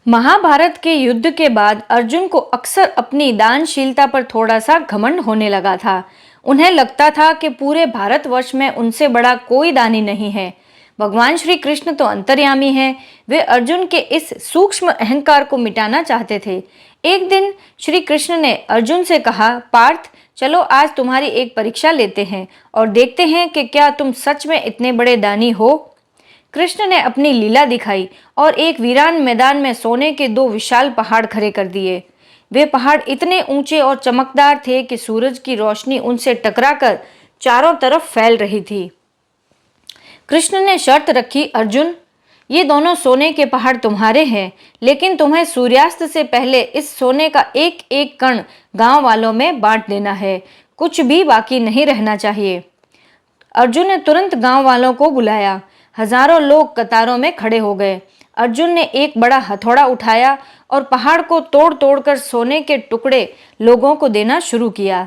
महाभारत के युद्ध के बाद अर्जुन को अक्सर अपनी दानशीलता पर थोड़ा सा घमंड होने लगा था। उन्हें लगता था कि पूरे भारतवर्ष में उनसे बड़ा कोई दानी नहीं है। भगवान श्री कृष्ण तो अंतर्यामी हैं, वे अर्जुन के इस सूक्ष्म अहंकार को मिटाना चाहते थे। एक दिन श्री कृष्ण ने अर्जुन से कहा, पार्थ, चलो आज तुम्हारी एक परीक्षा लेते हैं और देखते हैं कि क्या तुम सच में इतने बड़े दानी हो। कृष्ण ने अपनी लीला दिखाई और एक वीरान मैदान में सोने के दो विशाल पहाड़ खड़े कर दिए। वे पहाड़ इतने ऊंचे और चमकदार थे कि सूरज की रोशनी उनसे टकराकर चारों तरफ फैल रही थी। कृष्ण ने शर्त रखी, अर्जुन, ये दोनों सोने के पहाड़ तुम्हारे हैं, लेकिन तुम्हें सूर्यास्त से पहले इस सोने का एक एक कण गांव वालों में बांट देना है। कुछ भी बाकी नहीं रहना चाहिए। अर्जुन ने तुरंत गांव वालों को बुलाया। हजारों लोग कतारों में खड़े हो गए। अर्जुन ने एक बड़ा हथौड़ा उठाया और पहाड़ को तोड़ तोड़कर सोने के टुकड़े लोगों को देना शुरू किया।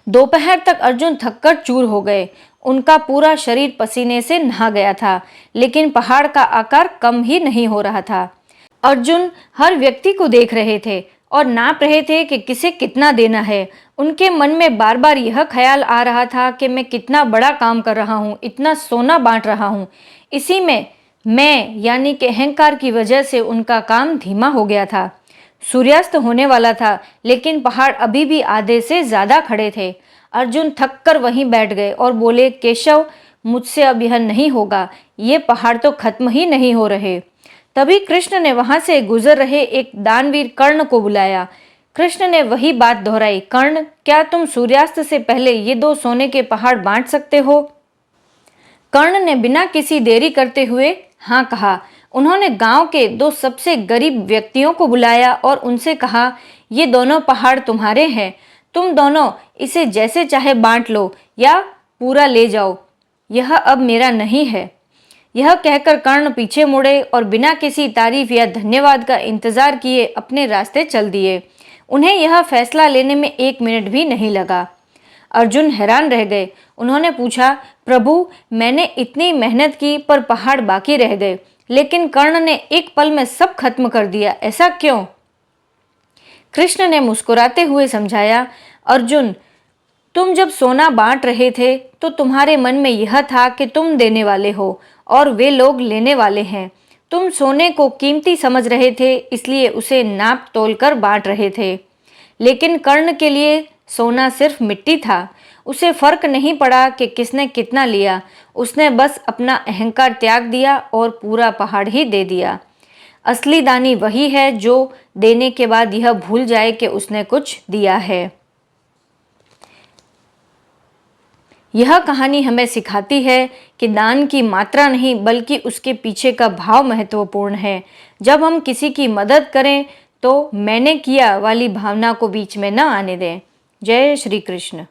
दोपहर तक अर्जुन थककर चूर हो गए। उनका पूरा शरीर पसीने से नहा गया था, लेकिन पहाड़ का आकार कम ही नहीं हो रहा था। अर्जुन हर व्यक्ति को देख रहे थे और नाप रहे थे कि किसे कितना देना है। उनके मन में बार बार यह ख्याल आ रहा था कि मैं कितना बड़ा काम कर रहा हूँ, इतना सोना बांट रहा हूँ। इसी में मैं यानी कि अहंकार की वजह से उनका काम धीमा हो गया था। सूर्यास्त होने वाला था, लेकिन पहाड़ अभी भी आधे से ज्यादा खड़े थे। अर्जुन थक कर वहीं बैठ गए और बोले, केशव, मुझसे अब यह नहीं होगा, ये पहाड़ तो खत्म ही नहीं हो रहे। तभी कृष्ण ने वहां से गुजर रहे एक दानवीर कर्ण को बुलाया। कृष्ण ने वही बात दोहराई, कर्ण, क्या तुम सूर्यास्त से पहले ये दो सोने के पहाड़ बांट सकते हो? कर्ण ने बिना किसी देरी करते हुए हाँ कहा। उन्होंने गांव के दो सबसे गरीब व्यक्तियों को बुलाया और उनसे कहा, ये दोनों पहाड़ तुम्हारे हैं, तुम दोनों इसे जैसे चाहे बांट लो या पूरा ले जाओ, यह अब मेरा नहीं है। यह कहकर कर्ण पीछे मुड़े और बिना किसी तारीफ या धन्यवाद का इंतजार किए अपने रास्ते चल दिए। उन्हें यह फैसला लेने में 1 मिनट भी नहीं लगा। अर्जुन हैरान रह गए। उन्होंने पूछा, प्रभु, मैंने इतनी मेहनत की पर पहाड़ बाकी रह गए, लेकिन कर्ण ने एक पल में सब खत्म कर दिया, ऐसा क्यों? कृष्ण ने मुस्कुराते हुए समझाया, अर्जुन, तुम जब सोना बांट रहे थे तो तुम्हारे मन में यह था कि तुम देने वाले हो और वे लोग लेने वाले हैं। तुम सोने को कीमती समझ रहे थे, इसलिए उसे नाप तोल कर बांट रहे थे। लेकिन कर्ण के लिए सोना सिर्फ मिट्टी था। उसे फर्क नहीं पड़ा कि किसने कितना लिया। उसने बस अपना अहंकार त्याग दिया और पूरा पहाड़ ही दे दिया। असली दानी वही है जो देने के बाद यह भूल जाए कि उसने कुछ दिया है। यह कहानी हमें सिखाती है कि दान की मात्रा नहीं बल्कि उसके पीछे का भाव महत्वपूर्ण है। जब हम किसी की मदद करें तो मैंने किया वाली भावना को बीच में न आने दें। जय श्री कृष्ण।